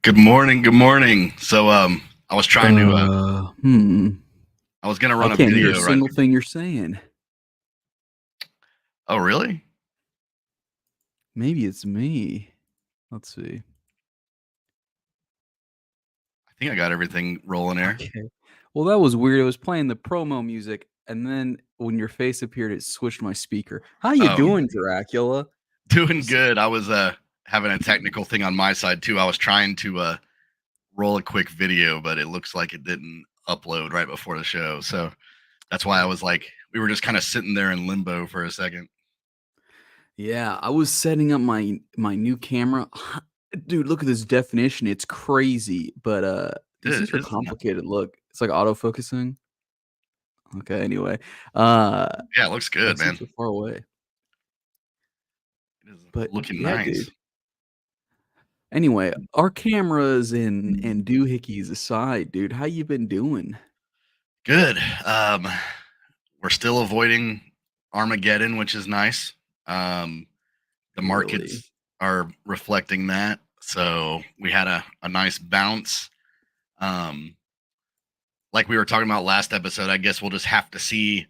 Good morning. Good morning. So, I was trying to, I was gonna I run a can't hear a video right. single thing you're saying. Oh, really? Maybe it's me. Let's see. I think I got everything rolling here. Okay. Well, that was weird. It was playing the promo music, and then when your face appeared, it switched my speaker. How you Oh, doing, Dracula? doing good. I was having a technical thing on my side too. I was trying to roll a quick video, but it looks like it didn't upload right before the show. So that's why I was like, we were just kind of sitting there in limbo for a second. Yeah, I was setting up my new camera. Dude, look at this definition. It's crazy, but these It things are is. complicated. Look, it's like autofocusing. Okay, anyway. Yeah, it looks Yeah, good, it seems man. so far away. It is But looking yeah, nice. dude. Anyway, our cameras and doohickeys aside, dude, how you been doing? Good. We're still avoiding Armageddon, which is nice. Um, the Really? markets are reflecting that. So we had a nice bounce. Um, like we were talking about last episode, I guess we'll just have to see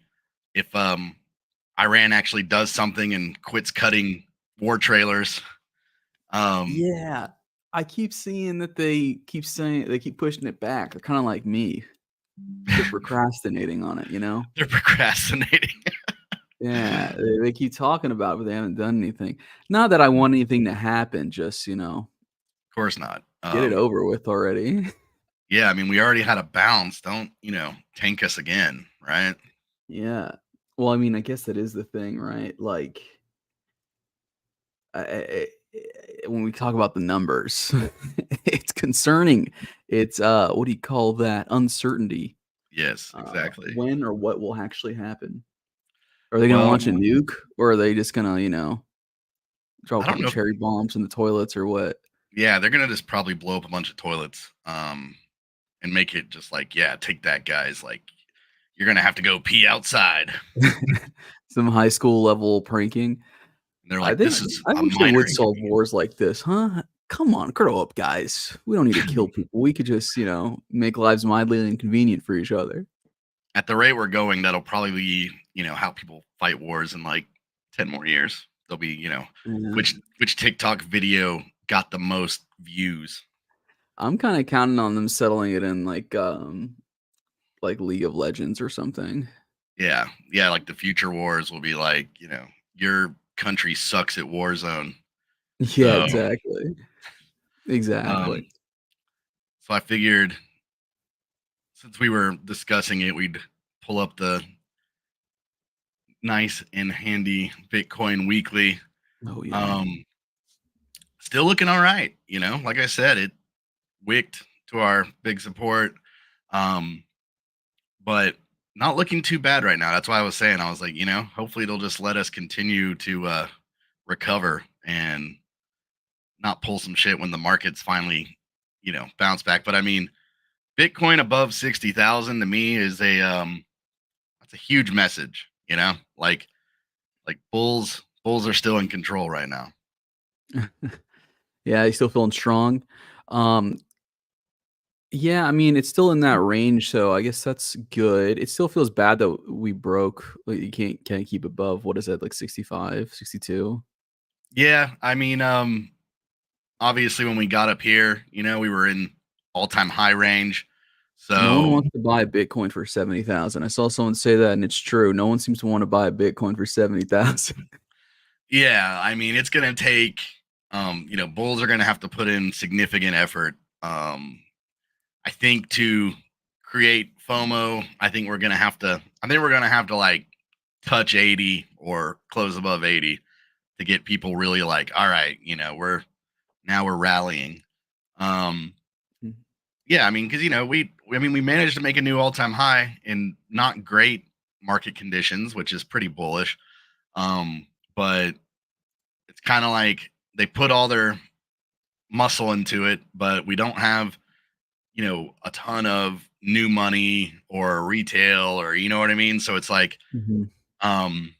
if Iran actually does something and quits cutting war trailers. Um, Yeah. I keep seeing that they keep pushing it back. They're kind of like me. They're procrastinating on it, you know? they're procrastinating. Yeah, they keep talking about it, but they haven't done anything. Not that I want anything to happen, just, Of course not. get it over with already. Yeah, I mean, we already had a bounce. Don't, tank us again, right? Yeah. Well, I mean, I guess that is the thing, right? Like, when we talk about the numbers, it's concerning. It's what do you call that? Uncertainty. Yes, exactly. When or what will actually happen? Are they going to Well, launch a nuke, or are they just going to, drop a I don't couple know. cherry bombs in the toilets, or what? Yeah, they're gonna just probably blow up a bunch of toilets, and make it just like, yeah, take that, guys. Like, you're gonna have to go pee outside. Some high school level pranking. And they're I like, think this is I a wish they minor would solve inconvenience. wars like this, huh? Come on, grow up, guys. We don't need to kill people. We could just, make lives mildly inconvenient for each other. At the rate we're going, that'll probably be, how people fight wars in like 10 more years. They'll be, Yeah. which TikTok video got the most views. I'm kinda counting on them settling it in, like League of Legends or something. Yeah. Yeah, like the future wars will be like, your country sucks at Warzone. Yeah, So exactly. Exactly. um so I figured since we were discussing it, we'd pull up the nice and handy Bitcoin weekly. Oh, yeah. Um, Still looking all right. Like I said, it wicked to our big support, um, but not looking too bad right now. That's why I was saying, I was like, hopefully it'll just let us continue to recover and not pull some shit when the markets finally, bounce back. But I mean, Bitcoin above 60,000 to me is that's a huge message. Like bulls are still in control right now. Yeah, you still feeling strong? Um, yeah, I mean, it's still in that range, so I guess that's good. It still feels bad that we broke, like, you can't keep above, what is that, like 65, 62? Yeah, I mean, obviously when we got up here, we were in all-time high range. No one So wants to buy a Bitcoin for 70,000. I saw someone say that, and it's true. No one seems to wanna buy a Bitcoin for 70,000. yeah, I mean it's gonna take bulls are gonna have to put in significant effort. I think to create FOMO, I think we're gonna have to like touch 80 or close above 80 to get people really like, all right, we're rallying. Um Yeah, I mean, because we managed to make a new all-time high in not great market conditions, which is pretty bullish. But it's kind of like they put all their muscle into it, but we don't have a ton of new money or retail, or you know what I mean. So it's like Mhm. um,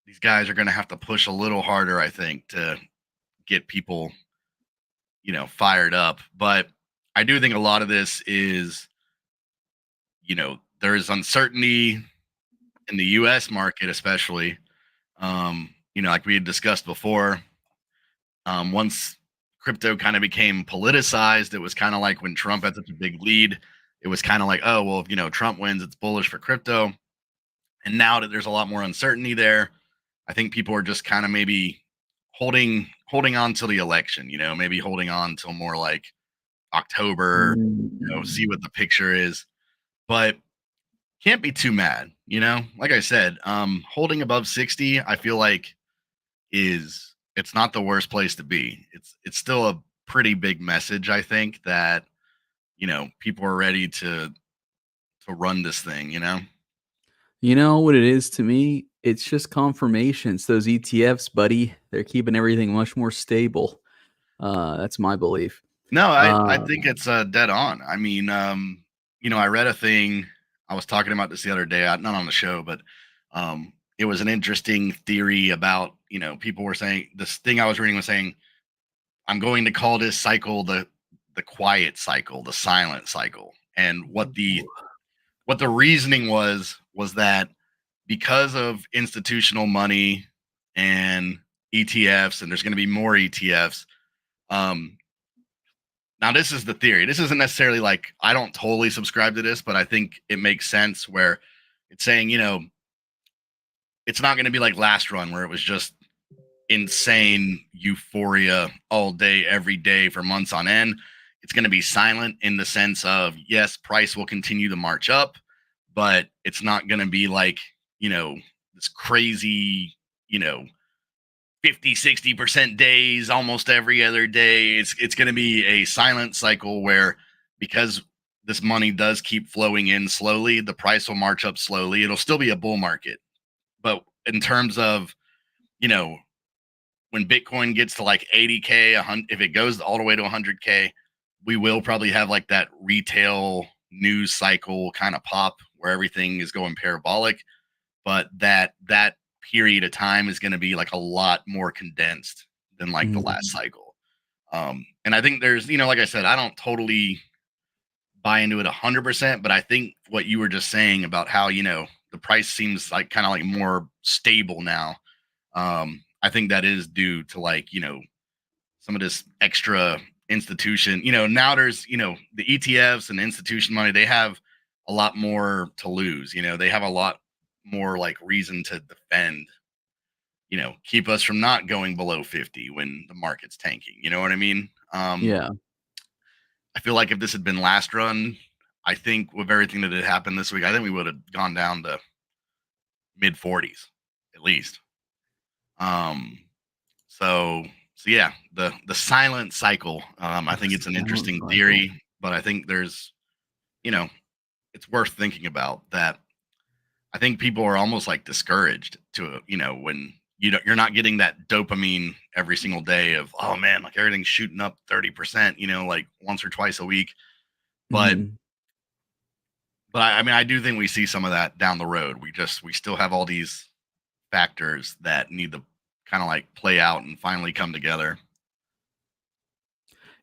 these guys are going to have to push a little harder, I think, to get people fired up. But I do think a lot of this is, there is uncertainty in the US market, especially. Like we had discussed before, once crypto kind of became politicized, it was kind of like when Trump had such a big lead, it was kind of like, oh, well, if, Trump wins, it's bullish for crypto. And now that there's a lot more uncertainty there, I think people are just kind of maybe holding on till the election, maybe holding on till more like October, see what Mm. the picture is. But can't be too mad. Like I said, holding above 60, I feel like it's not the worst place to be. It's still a pretty big message, I think, that people are ready to run this thing. You know what it is to me? It's just confirmations. Those ETFs, buddy, they're keeping everything much more stable. That's my belief. No, I Uh, think it's dead on. I mean, I read a thing. I was talking about this the other day, not on the show, but it was an interesting theory about, people were saying this thing I was reading was saying, I'm going to call this cycle the quiet cycle, the silent cycle. And what the reasoning was that because of institutional money and ETFs, and there's going to be more ETFs. Um, Now, this is the theory. This isn't necessarily like I don't totally subscribe to this, but I think it makes sense where it's saying, it's not going to be like last run where it was just insane euphoria all day, every day for months on end. It's going to be silent in the sense of, yes, price will continue to march up, but it's not going to be like, this crazy, you know, 50-60% days almost every other day. It's going to be a silent cycle where, because this money does keep flowing in slowly, the price will march up slowly. It'll still be a bull market, but in terms of, you know when Bitcoin gets to like 80K, if it goes all the way to 100K, we will probably have like that retail news cycle kind of pop where everything is going parabolic, but that period of time is going to be like a lot more condensed than like the last mhm. cycle. And I think there's, like I said, I don't totally buy into it 100%, but I think what you were just saying about how, the price seems like kind of like more stable now. I think that is due to like, some of this extra institution. Now there's, the ETFs and institution money, they have a lot more to lose. They have a lot more like reason to defend, keep us from not going below 50 when the market's tanking. You know what I mean? Yeah. I feel like if this had been last run, I think with everything that had happened this week, I think we would have gone down to mid 40s at least. Um, So so yeah, the silent cycle. I The think it's an silent interesting cycle. theory, but I think there's, you know, it's worth thinking about that. I think people are almost like discouraged to, when you're not getting that dopamine every single day of, oh man, like everything's shooting up 30%, like once or twice a week. But Mhm. I mean, I do think we see some of that down the road. We still have all these factors that need to kind of like play out and finally come together.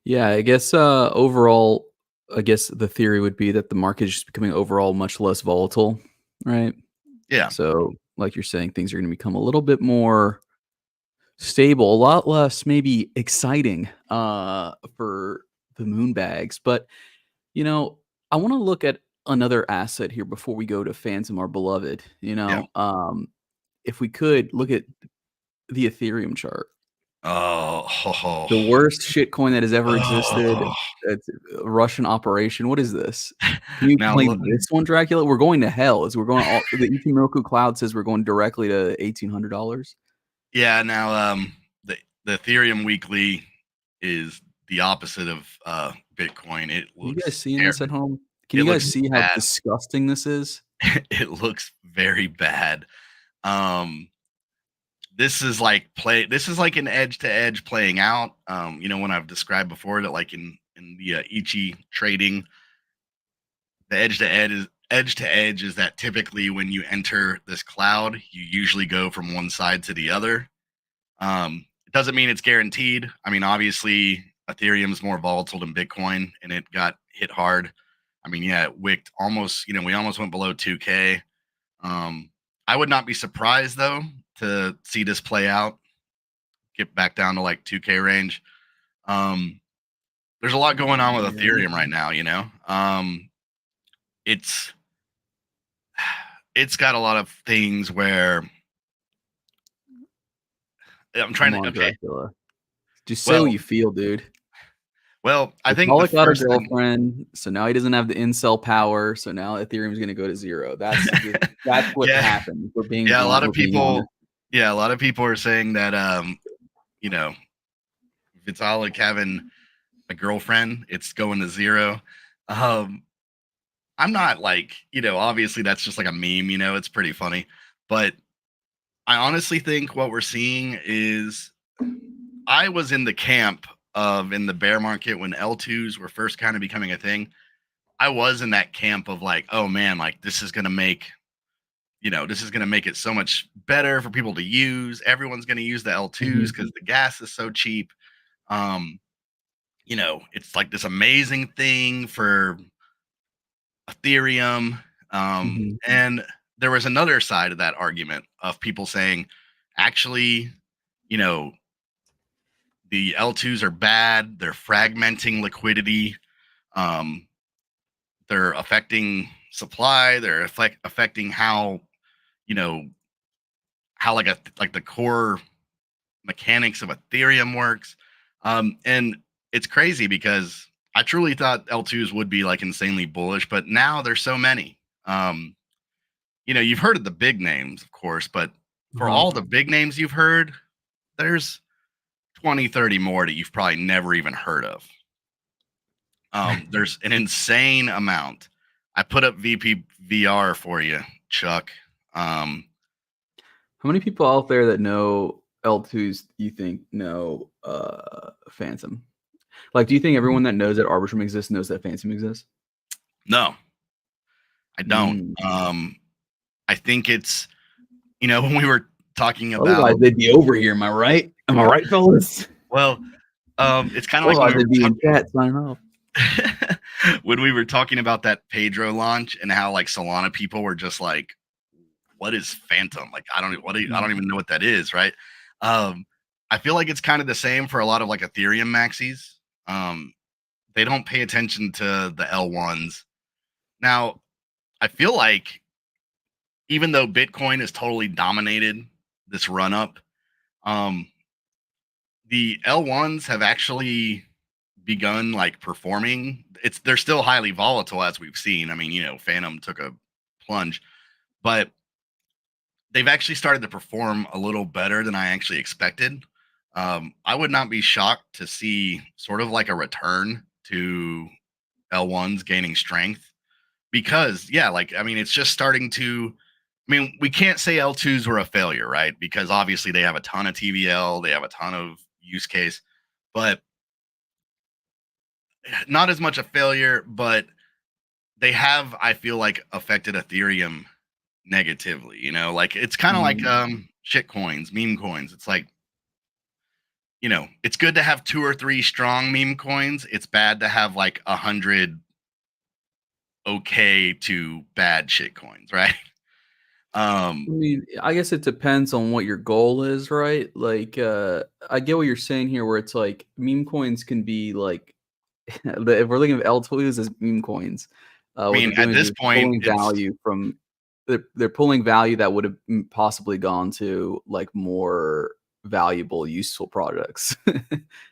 Yeah, I guess, overall, I guess the theory would be that the market is just becoming overall much less volatile, right? Yeah. So, like you're saying, things are gonna become a little bit more stable, a lot less maybe exciting, for the moon bags, but, you know, I wanna look at another asset here before we go to Phantom, our beloved, Yeah. if we could look at the Ethereum chart. Oh, The worst shitcoin that has ever existed. oh. It's a Russian operation. What is this? Can you Now look, explain this one, Dracula? We're going to hell. We're going all the Ichimoku cloud says we're going directly to $1,800. yeah, now the Ethereum weekly is the opposite of Bitcoin. It You guys looks seeing this at home? Can it you looks guys see how bad. disgusting this is? It looks very bad. Um this is like an edge to edge playing out. When I've described before that like in the Ichi trading, the edge to edge is that typically when you enter this cloud, you usually go from one side to the other. It doesn't mean it's guaranteed. I mean, obviously, Ethereum's more volatile than Bitcoin, and it got hit hard. I mean, yeah, it wicked almost. We almost went below 2K. I would not be surprised though to see this play out, get back down to like 2K range. There's a lot going on with Yeah. Ethereum right now. It's it's got a lot of things where I'm trying Come to. on, Okay, Dracula. Just say what well, you feel, dude. I think the Vitalik got a first thing, girlfriend, so now he doesn't have the incel power. So now Ethereum's going to go to zero. That's what yeah, happened. We're being yeah, a lot blunt. of We're being honest. people, yeah, a lot of people are saying that, you know, Vitalik having a girlfriend, it's going to zero. Um, I'm not like, obviously that's just like a meme, it's pretty funny. But I honestly think what we're seeing is I was in the camp of in the bear market when L2s were first kind of becoming a thing. I was in that camp of like, oh man, like this is going to make, this is going to make it so much better for people to use. Everyone's going to use the L2s Mhm. because the gas is so cheap. Um, it's like this amazing thing for Ethereum. Mhm. And there was another side of that argument of people saying, actually, you know, the L2s are bad. They're fragmenting liquidity. Um, they're affecting supply. They're affecting how, you know, how like the core mechanics of Ethereum works. And it's crazy because I truly thought L2s would be like insanely bullish, but now there's so many. Um, you've heard of the big names, of course, but for Uh-huh. all the big names you've heard, there's 20, 30 more that you've probably never even heard of. There's an insane amount. I put up VPVR for you, Chuck. Um, How many people out there that know L2s you think know Phantom? Like, do you think everyone that knows that Arbitrum exists knows that Phantom exists? no, I don't. Mm. I think it's, when we were talking Otherwise, about, they'd be over here. Am I right? Am I right, fellas? well, it's kind of like when Otherwise, we were they'd be in talking chat signing off. when we were talking about that Pedro launch and how like Solana people were just like, what is Phantom? Like, I don't even know what that is, right? Um, I feel like it's kind of the same for a lot of like Ethereum maxis. They don't pay attention to the L1s. Now, I feel like even though Bitcoin has totally dominated this run up, um, the L1s have actually begun like performing. They're still highly volatile as we've seen. I mean, Phantom took a plunge, but they've actually started to perform a little better than I actually expected. I would not be shocked to see sort of like a return to L1s gaining strength because, yeah, like, I mean, it's just starting to. I mean, we can't say L2s were a failure, right? Because obviously they have a ton of TVL, they have a ton of use case, but not as much a failure, but they have, I feel like, affected Ethereum negatively, like it's kind of like Mm. shit coins, meme coins. It's like, it's good to have 2 or 3 strong meme coins. It's bad to have like 100 okay to bad shit coins, right? I um mean, I guess it depends on what your goal is, right? Like, I get what you're saying here, where it's like meme coins can be like, if we're looking at L2s as meme coins, I what mean, they're at doing is this they're point, pulling it's value from, they're pulling value that would have possibly gone to like more valuable, useful products.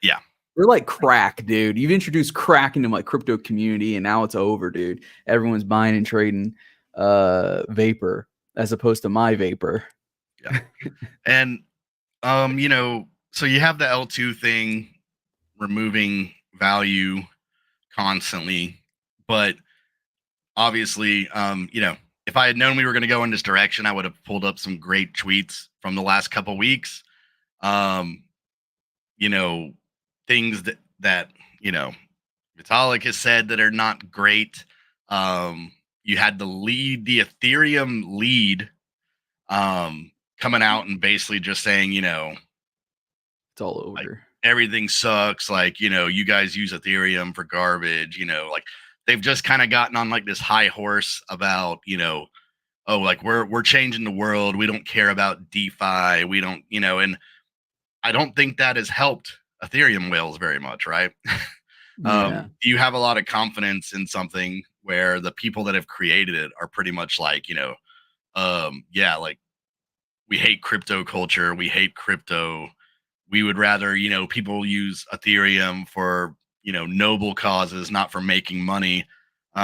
yeah. They're like crack, dude. You've introduced crack into my crypto community, and now it's over, dude. Everyone's buying and trading vapor as opposed to my vapor. Yeah. And so you have the L2 thing removing value constantly, but obviously, if I had known we were going to go in this direction, I would have pulled up some great tweets from the last couple weeks. Um, you know, things that Vitalik has said that are not great. You had the Ethereum lead, coming out and basically just saying, It's all like, over. everything sucks. Like, you guys use Ethereum for garbage, like they've just kind of gotten on like this high horse about, oh, like we're changing the world. We don't care about DeFi. We don't, and I don't think that has helped Ethereum whales very much, right? Yeah. Do you have a lot of confidence in something where the people that have created it are pretty much like, yeah, like we hate crypto culture, we hate crypto. We would rather, people use Ethereum for, noble causes, not for making money. Yeah,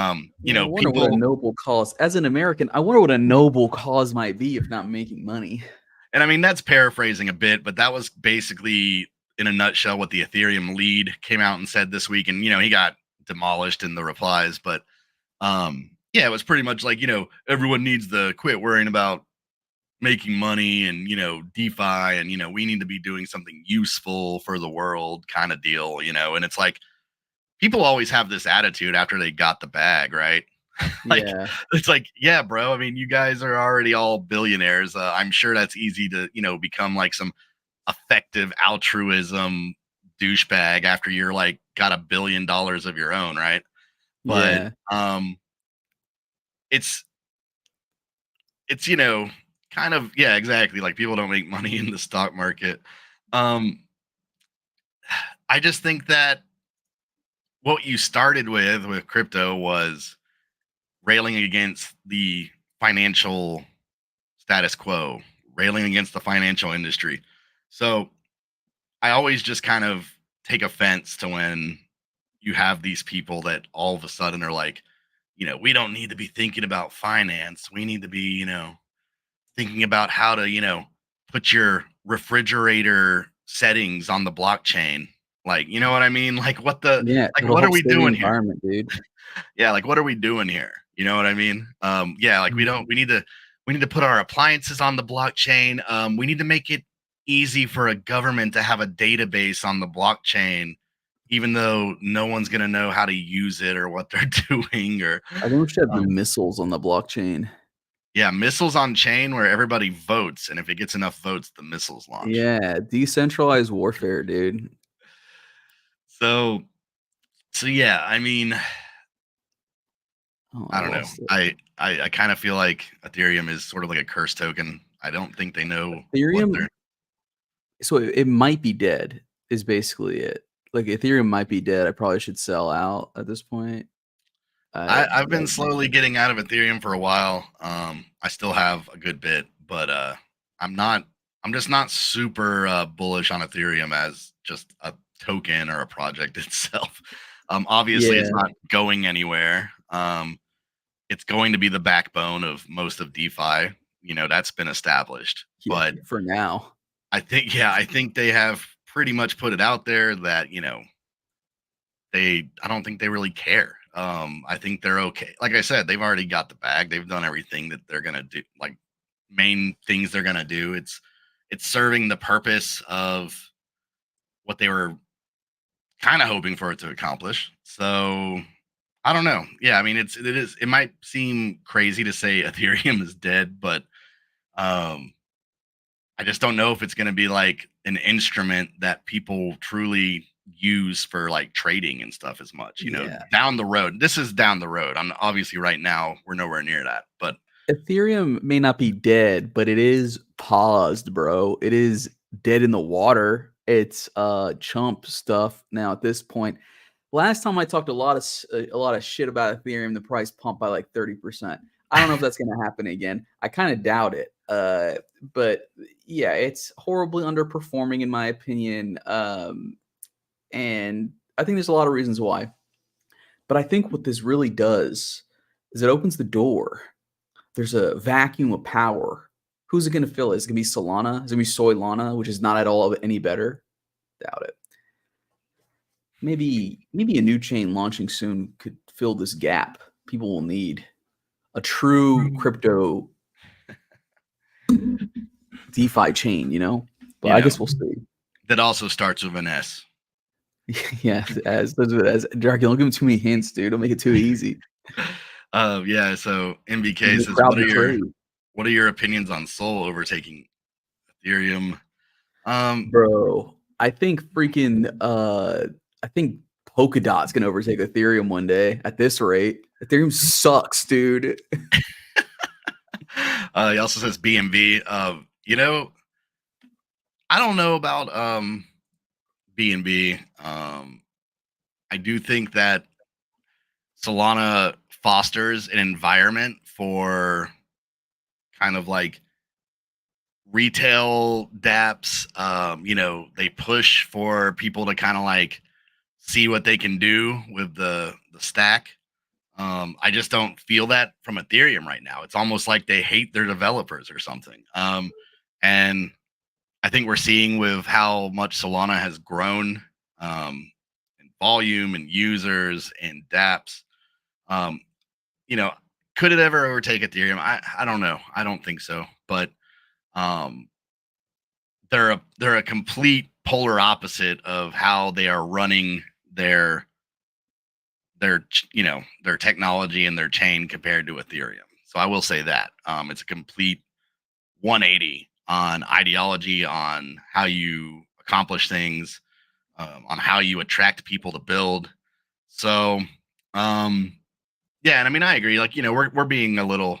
I wonder what a People, noble cause as an American, I wonder what a noble cause might be if not making money. and I mean, that's paraphrasing a bit, but that was basically in a nutshell what the Ethereum lead came out and said this week. And, he got demolished in the replies, but yeah, it was pretty much like, everyone needs to quit worrying about making money and, DeFi and, we need to be doing something useful for the world kind of deal, and it's like people always have this attitude after they got the bag, right? Like Yeah. it's like, yeah, bro. I mean, you guys are already all billionaires. I'm sure that's easy to, become like some effective altruism douchebag after you're like got $1 billion of your own, right? But Yeah. it's it's kind of, yeah, exactly, like people don't make money in the stock market. um I just think that what you started with crypto was railing against the financial status quo, railing against the financial industry. So I always just kind of take offense to when you have these people that all of a sudden are like, we don't need to be thinking about finance. We need to be, thinking about how to, put your refrigerator settings on the blockchain. Like, you know what I mean? Like, Yeah, like, it'll what are help we save the doing here? environment, dude. Yeah, like what are we doing here? You know what I mean? Yeah, like Mhm. we need to put our appliances on the blockchain. We need to make it easy for a government to have a database on the blockchain, even though no one's gonna know how to use it or what they're doing. Or I think we should have the um, missiles on the blockchain. yeah, missiles on chain where everybody votes, and if it gets enough votes, the missiles launch. Yeah, decentralized warfare, dude. So so yeah, I mean, Oh, I I don't know. lost it. I kind of feel like Ethereum is sort of like a curse token. I don't think they know what Ethereum, they're. so it might be dead is basically it. Like Ethereum might be dead. I probably should sell out at this point. I've been Like, slowly getting out of Ethereum for a while. I still have a good bit, but I'm not. I'm just not super bullish on Ethereum as just a token or a project itself. Obviously, it's yeah, not going anywhere. It's going to be the backbone of most of DeFi. That's been established. yeah, But for now. I think they have pretty much put it out there that I don't think they really care. I think they're okay. Like I said, they've already got the bag. They've done everything that they're gonna do. Like main things they're gonna do. It's serving the purpose of what they were kind of hoping for it to accomplish. So I don't know. Yeah, I mean it might seem crazy to say Ethereum is dead, but um I just don't know if it's gonna be like an instrument that people truly use for like trading and stuff as much, Yeah. down the road. This is down the road. I'm obviously right now we're nowhere near that. But Ethereum may not be dead, but it is paused, bro. It is dead in the water. It's chump stuff now at this point. Last time I talked a lot of shit about Ethereum, the price pumped by like 30%. I don't know if that's going to happen again. I kind of doubt it. But yeah, it's horribly underperforming in my opinion. And I think there's a lot of reasons why. But I think what this really does is it opens the door. There's a vacuum of power. Who's it going to fill? Is it going to be Solana? Is it going to be Soy Lana, which is not at all any better? Doubt it. Maybe a new chain launching soon could fill this gap. People will need a true crypto DeFi chain, you know? But you I know, guess we'll see. that also starts with an S. Yeah, as Dracula, don't give him too many hints, dude. Don't make it too easy. Yeah. So Give MBK the says, crowd the trade, what are your opinions on Sol overtaking Ethereum? Um, bro. I think freaking I think Polkadot's gonna overtake Ethereum one day at this rate. Ethereum sucks, dude. He also says BNB. You know, I don't know about BNB. I do think that Solana fosters an environment for kind of like retail dApps. You know, they push for people to kind of like see what they can do with the stack. I just don't feel that from Ethereum right now. It's almost like they hate their developers or something. And I think we're seeing with how much Solana has grown in volume and users and dApps. Um, you know, could it ever overtake Ethereum? I don't know. I don't think so. But um, they're a complete polar opposite of how they are running their technology and their chain compared to Ethereum. So I will say that it's a complete 180 on ideology, on how you accomplish things, on how you attract people to build. So yeah, and I mean I agree. Like we're being a little,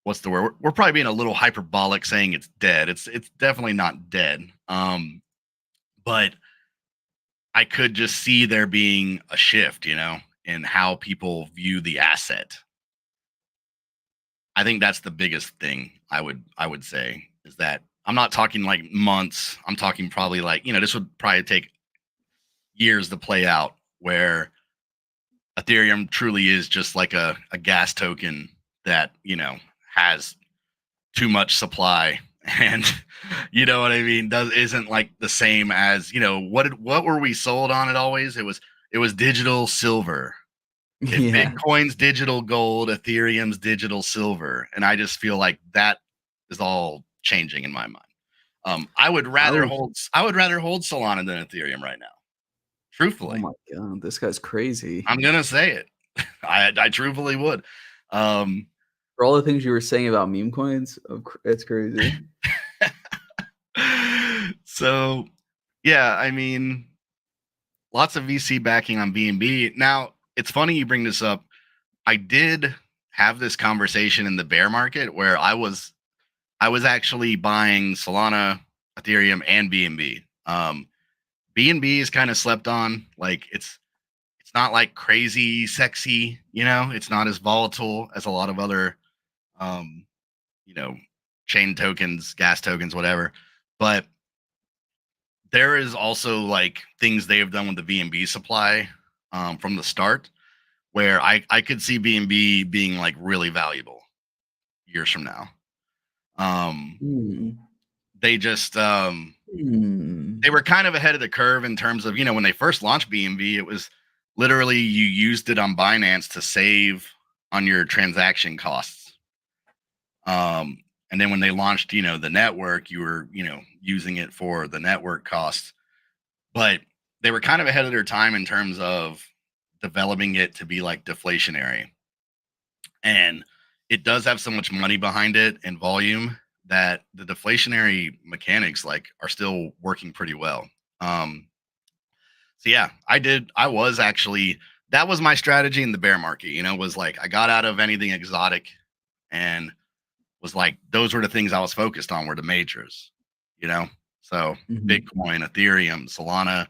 what's the word? We're probably being a little hyperbolic saying it's dead. It's definitely not dead. But I could just see there being a shift, in how people view the asset. I think that's the biggest thing I would say is that I'm not talking like months. I'm talking probably like, this would probably take years to play out where Ethereum truly is just like a gas token that, has too much supply and you know what I mean, does isn't like the same as, what were we sold on it always? It was digital silver. If Yeah. Bitcoin's digital gold, Ethereum's digital silver, and I just feel like that is all changing in my mind. I would I rather was hold I would rather hold Solana than Ethereum right now. Oh Truthfully, my god, this guy's crazy. I'm gonna say it. I truthfully would. Um, For all the things you were saying about meme coins, it's crazy. so yeah, I mean, lots of VC backing on BNB. Now, it's funny you bring this up. I did have this conversation in the bear market where I was actually buying Solana, Ethereum, and BNB. BNB is kind of slept on. Like it's not like crazy sexy, It's not as volatile as a lot of other, um, you know, chain tokens, gas tokens, whatever. But there is also like things they have done with the BNB supply from the start, where I could see BNB being like really valuable years from now. Um, Hmm. they just Hmm. they were kind of ahead of the curve in terms of, when they first launched BNB, it was literally you used it on Binance to save on your transaction costs. And then when they launched, the network, you were, using it for the network costs. But they were kind of ahead of their time in terms of developing it to be like deflationary. And it does have so much money behind it and volume that the deflationary mechanics like are still working pretty well. So yeah, I was actually, that was my strategy in the bear market, was like I got out of anything exotic and was like those were the things I was focused on were the majors, you know. So Mhm. Bitcoin, Ethereum, Solana,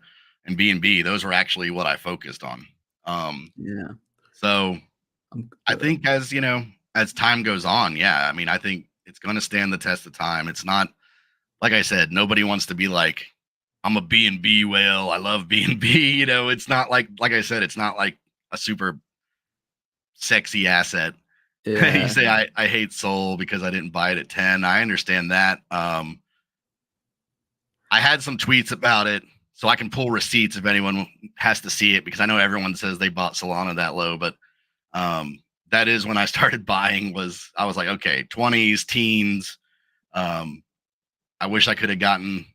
and BNB, those were actually what I focused on. Um, Yeah. so I The think as time goes on, yeah, I mean, I think it's going to stand the test of time. It's not, like I said, nobody wants to be like, I'm a B&B whale. I love B&B. It's not like I said, it's not like a super sexy asset. You yeah. say I hate Soul because I didn't buy it at 10. I understand that. I had some tweets about it, so I can pull receipts if anyone has to see it because I know everyone says they bought Solana that low, but that is when I started buying. I was like, okay, 20s, teens. Um, I wish I could have gotten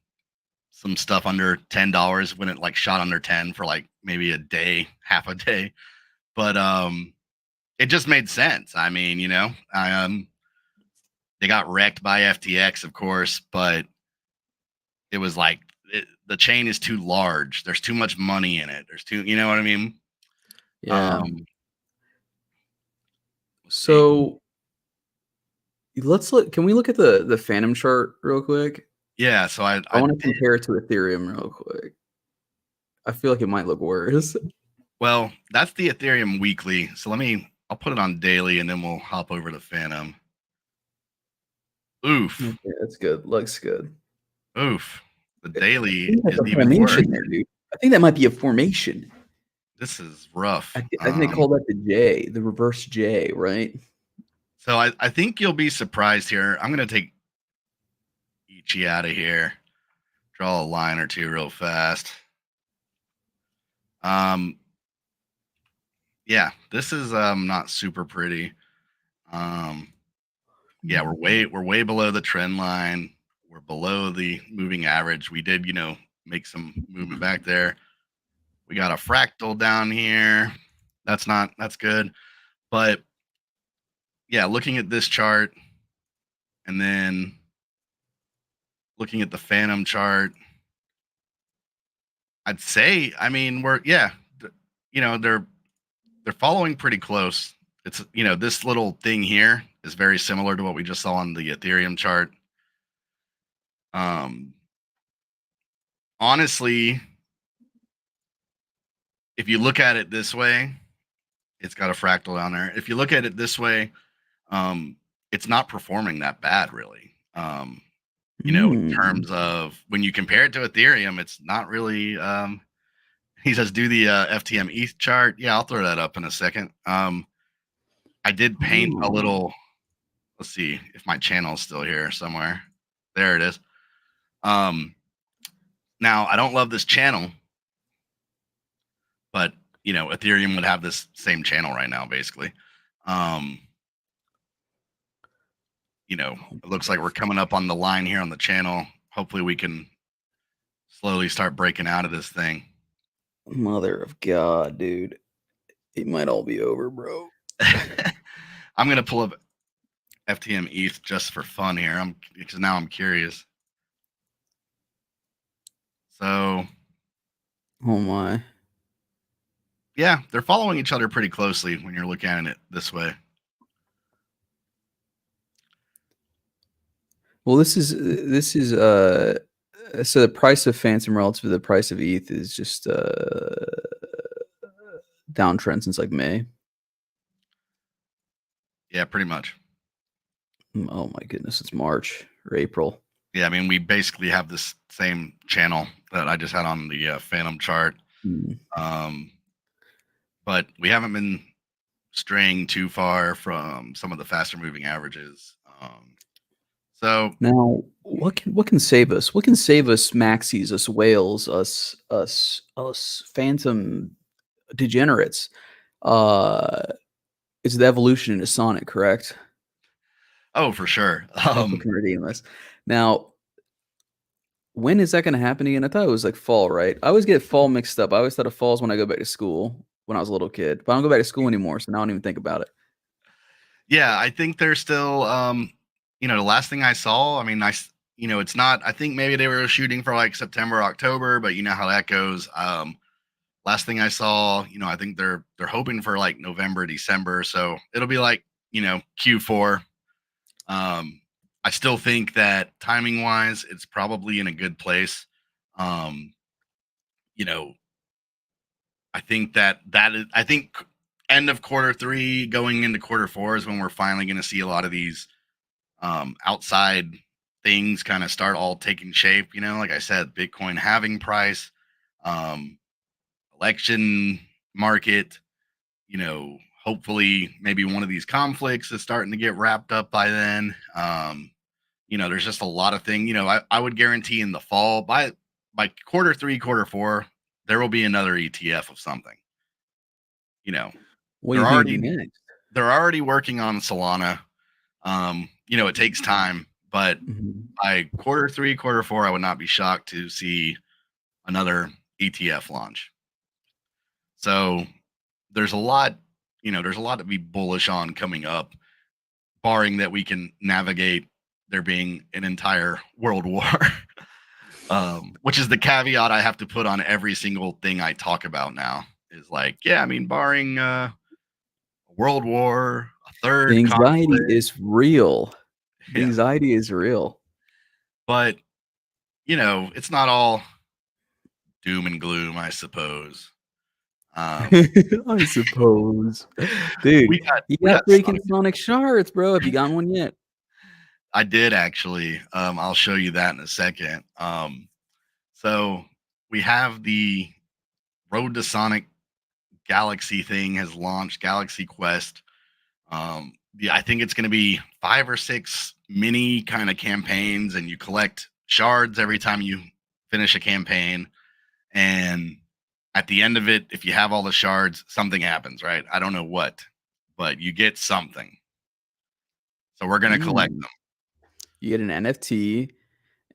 some stuff under $10 when it like shot under 10 for like maybe a day, half a day. But it just made sense. I mean, they got wrecked by FTX, of course, but it was like the chain is too large. There's too much money in it. There's too, you know what I mean? Yeah. Let's see. So let's look. Can we look at the Phantom chart real quick? Yeah, so I want to compare it to Ethereum real quick. I feel like it might look worse. well, that's the Ethereum weekly. So I'll put it on daily and then we'll hop over to Phantom. Oof. Okay, that's good. Looks good. Oof. The I daily think that's is a even worse. formation there, dude. I think that might be a formation. This is rough. I think they call that the J, the reverse J, right? So I think you'll be surprised here. I'm gonna take Ichi out of here. Draw a line or two real fast. Yeah, this is not super pretty. Yeah, we're way below the trend line. We're below the moving average. We did, make some movement back there. We got a fractal down here. That's good. But yeah, looking at this chart and then looking at the Phantom chart, I'd say, I mean, they're following pretty close. It's, this little thing here is very similar to what we just saw on the Ethereum chart. Honestly, if you look at it this way, it's got a fractal down there. If you look at it this way, it's not performing that bad, really. In terms of when you compare it to Ethereum, it's not really. He says, do the FTM ETH chart. Yeah, I'll throw that up in a second. I did paint a little. Let's see if my channel is still here somewhere. There it is. Now, I don't love this channel, but, Ethereum would have this same channel right now, basically. It looks like we're coming up on the line here on the channel. Hopefully we can slowly start breaking out of this thing. Mother of God, dude. It might all be over, bro. I'm going to pull up FTM ETH just for fun here. Because now I'm curious. So, oh my. Yeah, they're following each other pretty closely when you're looking at it this way. Well, this is so the price of Phantom relative to the price of ETH is just downtrend since like May. Yeah, pretty much. Oh my goodness, it's March or April. Yeah, I mean, we basically have this same channel that I just had on the Phantom chart. But we haven't been straying too far from some of the faster moving averages. So now, what can save us? What can save us? Maxis, us whales, us Fantom degenerates. Is the evolution into Sonic, correct? Oh, for sure. Can redeem us. Now, when is that going to happen again? I thought it was like fall, right? I always get fall mixed up. I always thought of falls when I go back to school when I was a little kid, but I don't go back to school anymore, so now I don't even think about it. Yeah, I think they're still, the last thing I saw, I mean, it's not, I think maybe they were shooting for like September, October, but you know how that goes. Last thing I saw, I think they're hoping for like November, December. So it'll be like, Q4. I still think that timing wise, it's probably in a good place. I think I think end of quarter 3 going into quarter 4 is when we're finally going to see a lot of these outside things kind of start all taking shape. Like I said, Bitcoin halving price, election market, hopefully maybe one of these conflicts is starting to get wrapped up by then. There's just a lot of things. I would guarantee in the fall by quarter 3, quarter 4, there will be another ETF of something. What do you think next? They're already working on Solana. It takes time, but by quarter 3, quarter 4, I would not be shocked to see another ETF launch. So there's a lot to be bullish on coming up, barring that we can navigate there being an entire world war. Which is the caveat I have to put on every single thing I talk about now. Is like, yeah, I mean, barring a world war, a The third anxiety conflict, is real. The yeah. anxiety is real. But it's not all doom and gloom, I suppose. Um, I suppose. Dude, we got you we got got freaking Sonic. Sonic Shards, bro. Have you gotten one yet? I did actually. I'll show you that in a second. So we have the Road to Sonic Galaxy thing has launched, Galaxy Quest. Yeah, I think it's going to be 5 or 6 mini kind of campaigns, and you collect shards every time you finish a campaign. And at the end of it, if you have all the shards, something happens, right? I don't know what, but you get something. So we're going to collect Mm. them. You get an NFT,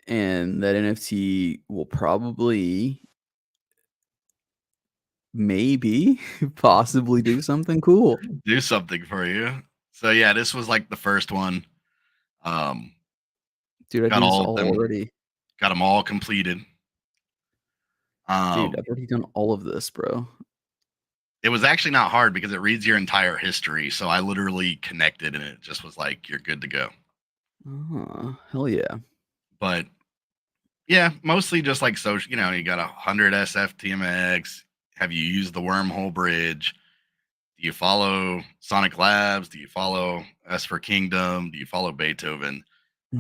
and that NFT will probably, maybe, possibly do something cool. Do something for you. So yeah, this was like the first one. Um, Dude, I got do this all of all them. already. Got them all completed. Dude, Um, I've already done all of this, bro. it was actually not hard because it reads your entire history. So I literally connected, and it just was like, you're good to go. Oh, hell yeah. But yeah, mostly just like social. You got 100 SFTMX. Have you used the wormhole bridge? Do you follow Sonic Labs? Do you follow S for Kingdom? Do you follow Beethoven?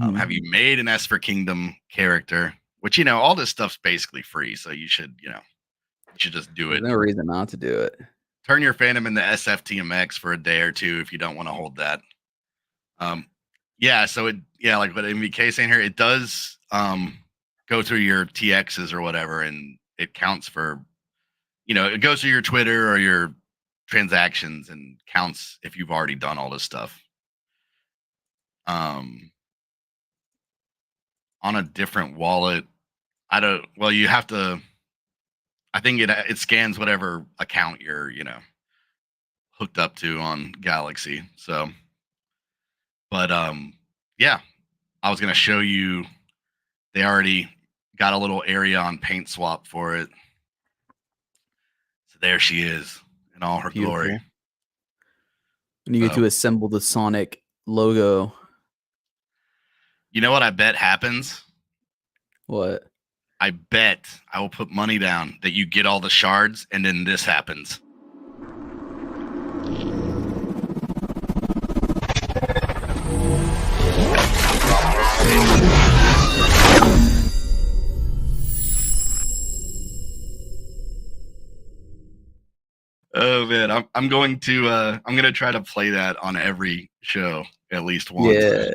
Have Mhm. you made an S for Kingdom character? Which all this stuff's basically free, so you should just do There's it. no reason not to do it. Turn your Phantom into SFTMX for a day or two if you don't want to hold that. Um, yeah, so like what MVK saying here, it does go through your TXs or whatever, and it counts for it goes through your Twitter or your transactions and counts if you've already done all this stuff. Um, on a different wallet, I don't. Well, you have to. I think it scans whatever account you're hooked up to on Galaxy. So, but yeah, I was gonna show you. They already got a little area on Paint Swap for it. So there she is in all her glory. Beautiful. And you get So to assemble the Sonic logo. you know what I bet happens? What? I bet I will put money down that you get all the shards and then this happens. Oh man, I'm gonna try to play that on every show at least once. Yeah,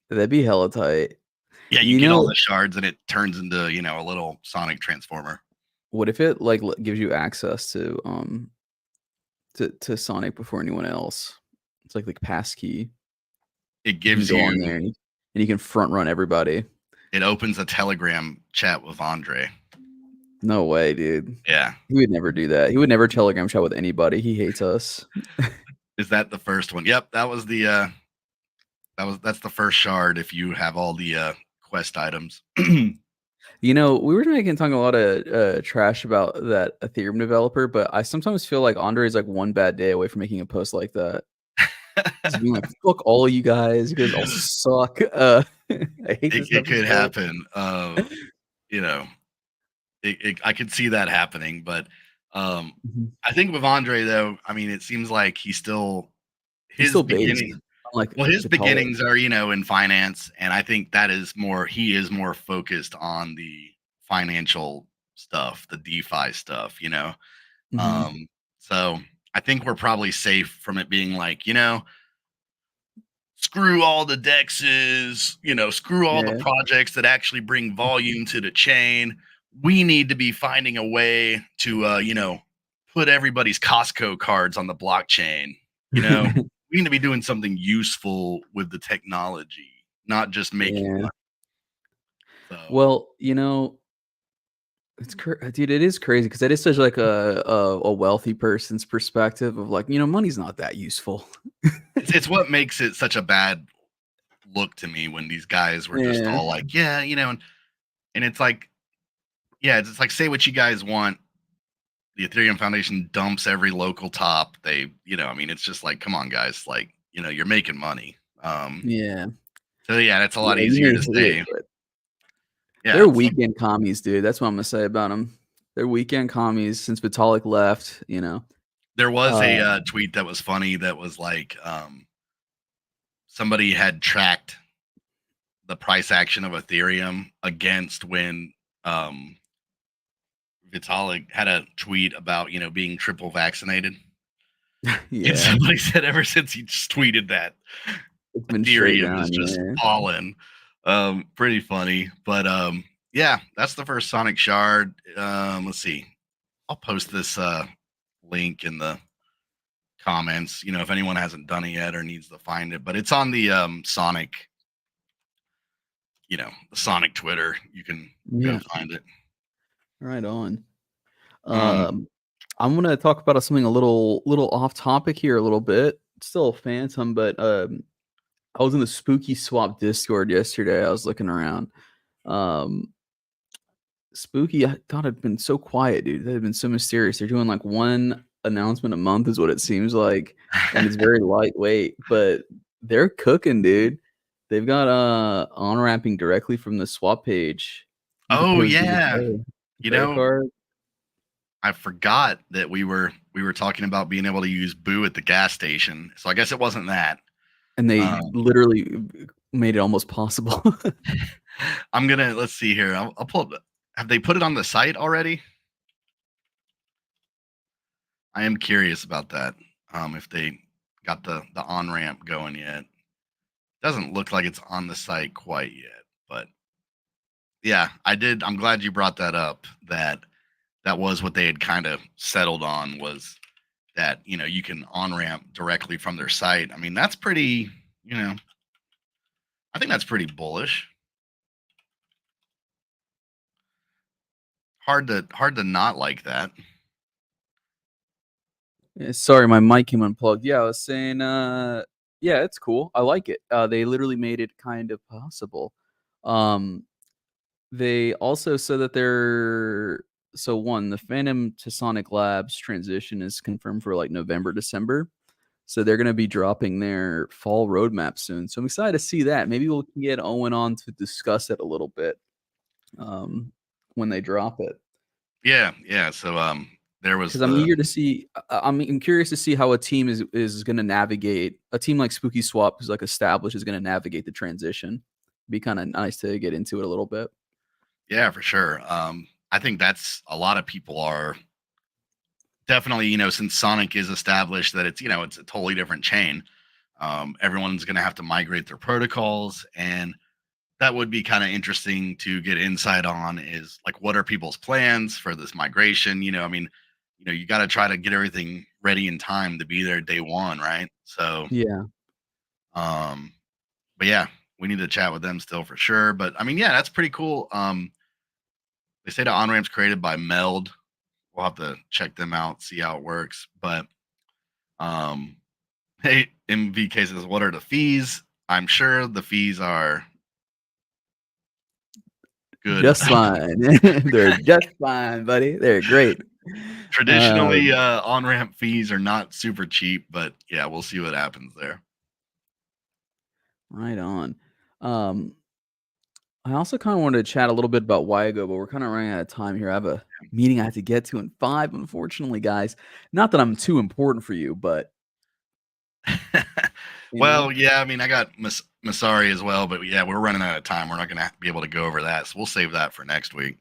that'd be hella tight. Yeah, you You get all know, the shards and it turns into, a little Sonic transformer. what if it like gives you access to Sonic before anyone else? It's like passkey. It You can gives go on you there and you can front run everybody. it opens a Telegram chat with Andre. No way, dude. Yeah. He would never do that. He would never Telegram chat with anybody. He hates us. Is that the first one? Yep, that was that's the first shard if you have all the quest items. You know, we were talking a lot of trash about that Ethereum developer, but I sometimes feel like Andre is like one bad day away from making a post like that. Just being like, "Fuck all you guys! You guys all suck." I hate this It could episode. happen. You know, I could see that happening, but Mhm. I think with Andre though, I mean, it seems like He's his still based, beginning. unlike Well, his Vitalik. beginnings are in finance, and I think he is more focused on the financial stuff, the DeFi stuff. Mhm. Um, so I think we're probably safe from it being like screw all the dexes, screw all the Yeah. projects that actually bring volume to the chain. We need to be finding a way to, put everybody's Costco cards on the blockchain. We need to be doing something useful with the technology, not just making Yeah. money. So Well, dude, it is crazy because it is such like a wealthy person's perspective of like, money's not that useful. it's what makes it such a bad look to me when these guys were just Yeah. all like, yeah, And it's like, yeah, it's like say what you guys want. The Ethereum Foundation dumps every local top. They, I mean, it's just like, come on, guys, like, you're making money. Yeah. So yeah, that's a lot Yeah, you easier may to hate it, say. but Yeah, they're it's like weekend commies, dude. That's what I'm gonna say about them. They're weekend commies since Vitalik left, you know. there was a Uh, tweet that was funny that was like somebody had tracked the price action of Ethereum against when um, Vitalik had a tweet about being triple vaccinated, and yeah, somebody said ever since he just tweeted that, it's been straight Ethereum is down, just yeah. falling. Pretty funny, but yeah, that's the first Sonic shard. Let's see, I'll post this link in the comments. If anyone hasn't done it yet or needs to find it, but it's on the Sonic, the Sonic Twitter. You can go Yeah, find it. right on. Um, Um, I'm gonna talk about something a little off topic here a little bit. Still a Phantom, but I was in the Spooky Swap Discord yesterday. I was looking around. Um, Spooky, I thought it'd been so quiet, dude. They've been so mysterious. They're doing like one announcement a month, is what it seems like, and it's very lightweight. But they're cooking, dude. They've got on ramping directly from the swap page. You could oh put you could yeah, pay a you credit know, card, I forgot that we were talking about being able to use Boo at the gas station. So I guess it wasn't that. and they Um, literally made it almost possible. let's see here. I'll pull up. Have they put it on the site already? I am curious about that. If they got the on ramp going yet. Doesn't look like it's on the site quite yet, but yeah, I did. I'm glad you brought that up. That was what they had kind of settled on, was that you can on ramp directly from their site. I mean, that's pretty. You know, I think that's pretty bullish. Hard to not like that. Sorry, my mic came unplugged. Yeah, I was saying, yeah, it's cool. I like it. They literally made it kind of possible. Um, they also said that they're so one, the Phantom to Sonic Labs transition is confirmed for like November, December. So they're gonna be dropping their fall roadmap soon. So I'm excited to see that. Maybe we'll get Owen on to discuss it a little bit when they drop it. Yeah, yeah. So there was Because I'm the eager to see. I'm curious to see how a team is going to navigate. A team like Spooky Swap, who's like established, is going to navigate the transition. Be kind of nice to get into it a little bit. yeah, for sure. I think that's a lot of people are definitely, since Sonic is established that it's a totally different chain. Everyone's going to have to migrate their protocols, and that would be kind of interesting to get insight on. Is like, what are people's plans for this migration? I mean, you got to try to get everything ready in time to be there day one, right? So, Yeah, um, but yeah, we need to chat with them still for sure. But I mean, yeah, that's pretty cool. They say the on ramps created by Meld. We'll have to check them out, see how it works. But um, hey, MVK says, what are the fees? I'm sure the fees are good. just fine. They're just fine, buddy. They're great. Traditionally, Um, on ramp fees are not super cheap, but yeah, we'll see what happens there. right on. Um, I also kind of wanted to chat a little bit about Wyago, but we're kind of running out of time here. I have a meeting I have to get to in 5, unfortunately, guys. Not that I'm too important for you, but you know. Well, yeah, I mean, I got Messari as well, but yeah, we're running out of time. We're not going to be able to go over that, so we'll save that for next week.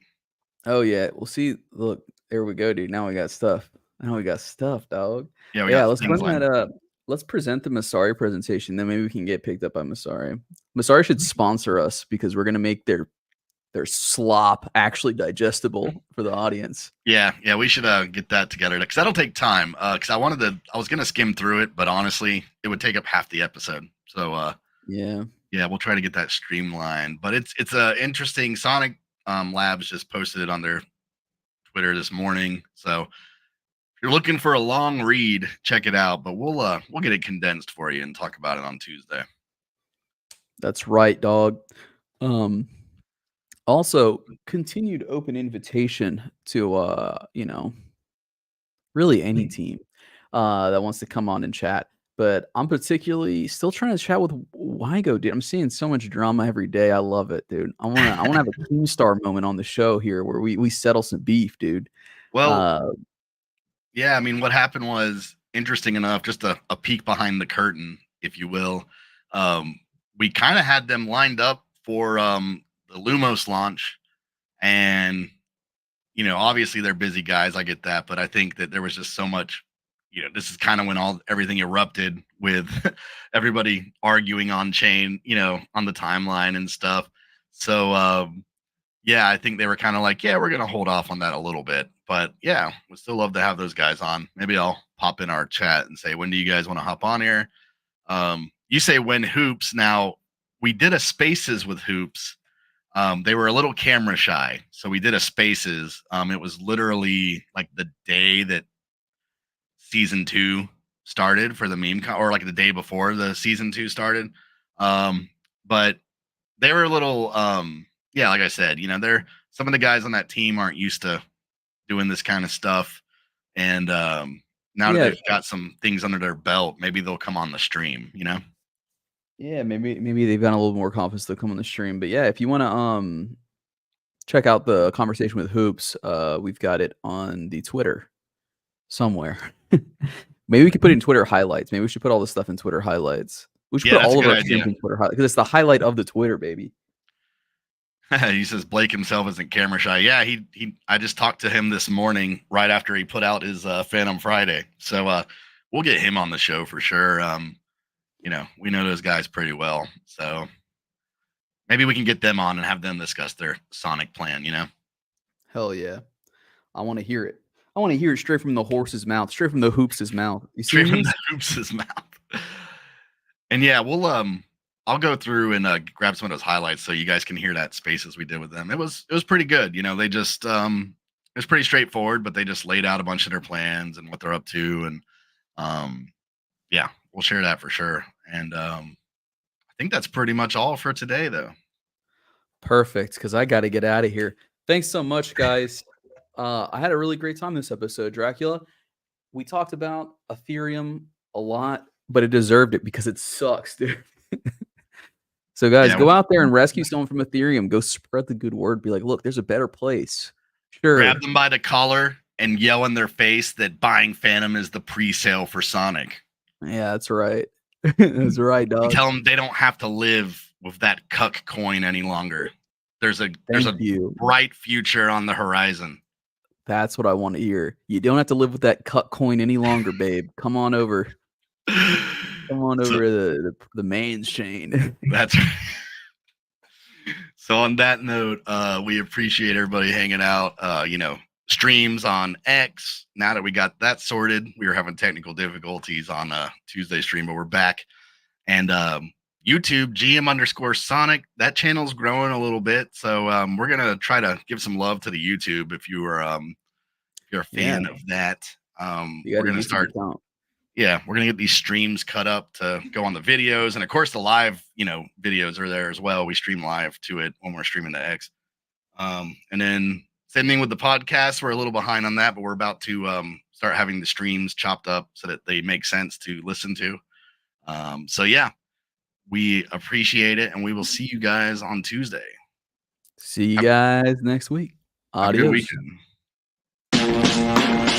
Oh yeah, we'll see. Look, there we go, dude. Now we got stuff. Now we got stuff, dog. Yeah, we Yeah, got let's things run that lined up. up. Let's present the Messari presentation. Then maybe we can get picked up by Messari. Messari should sponsor us because we're gonna make their slop actually digestible for the audience. Yeah, yeah, we should get that together because that'll take time. Because I was gonna skim through it, but honestly, it would take up half the episode. So Yeah. yeah, we'll try to get that streamlined. But it's a interesting. Sonic Labs just posted it on their Twitter this morning. So if you're looking for a long read, check it out. But we'll get it condensed for you and talk about it on Tuesday. That's right, dog. Um, Also, continued open invitation to, really any team, that wants to come on and chat. But I'm particularly still trying to chat with Wygo, dude. I'm seeing so much drama every day. I love it, dude. I wanna have a Keemstar moment on the show here where we settle some beef, dude. Well, Uh, yeah, I mean, what happened was interesting enough, just a peek behind the curtain, if you will. Um, we kind of had them lined up for the Lumos launch, and obviously they're busy guys. I get that, but I think that there was just so much. This is kind of when everything erupted with everybody arguing on chain, on the timeline and stuff. So yeah, I think they were kind of like, yeah, we're gonna hold off on that a little bit, but yeah, we still love to have those guys on. Maybe I'll pop in our chat and say, when do you guys want to hop on here? You say when hoops. Now we did a spaces with hoops. They were a little camera shy, so we did a spaces. It was literally like the day that season 2 started for the or like the day before the season 2 started. But they were a little, yeah, like I said, they're some of the guys on that team aren't used to doing this kind of stuff, and now that yeah, they've got some things under their belt, maybe they'll come on the stream. yeah, maybe they've got a little more confidence to come on the stream. But yeah, if you wanna, check out the conversation with Hoops, we've got it on the Twitter somewhere. Maybe we could put it in Twitter highlights. Maybe we should put all this stuff in Twitter highlights. We should Yeah, put that's a all of good our idea. streams in Twitter highlights because it's the highlight of the Twitter, baby. He says Blake himself isn't camera shy. Yeah, he. I just talked to him this morning right after he put out his Phantom Friday. So we'll get him on the show for sure. We know those guys pretty well, so maybe we can get them on and have them discuss their Sonic plan. Hell yeah. I want to hear it. I want to hear it straight from the horse's mouth, straight from the Hoops' mouth. You see Straight from me? the hoops' mouth. And yeah, I'll go through and grab some of those highlights so you guys can hear that spaces we did with them. It was pretty good. They just it was pretty straightforward, but they just laid out a bunch of their plans and what they're up to, and yeah, we'll share that for sure. And I think that's pretty much all for today, though. Perfect, because I got to get out of here. Thanks so much, guys. I had a really great time this episode, Dracula. We talked about Ethereum a lot, but it deserved it because it sucks, dude. So, guys, Yeah, go out there and rescue someone from Ethereum. Go spread the good word. Be like, look, there's a better place. Sure. grab them by the collar and yell in their face that buying Phantom is the pre-sale for Sonic. Yeah, that's right. That's right, dog. Tell them they don't have to live with that cuck coin any longer. There's a Thank you. bright future on the horizon. That's what I want to hear. You don't have to live with that cut coin any longer, babe. Come on over. Come on over to the mains chain. That's right. So on that note, we appreciate everybody hanging out. Streams on X. Now that we got that sorted, we were having technical difficulties on Tuesday stream, but we're back. And YouTube GM_Sonic. That channel's growing a little bit, so we're gonna try to give some love to the YouTube. If you're a fan of that, we're gonna start. Yeah, we're gonna get these streams cut up to go on the videos, and of course the live, videos are there as well. We stream live to it when we're streaming to X. And then same thing with the podcast. We're a little behind on that, but we're about to start having the streams chopped up so that they make sense to listen to. So yeah, we appreciate it, and we will see you guys on Tuesday. See you guys next week. Have a good Adios. weekend.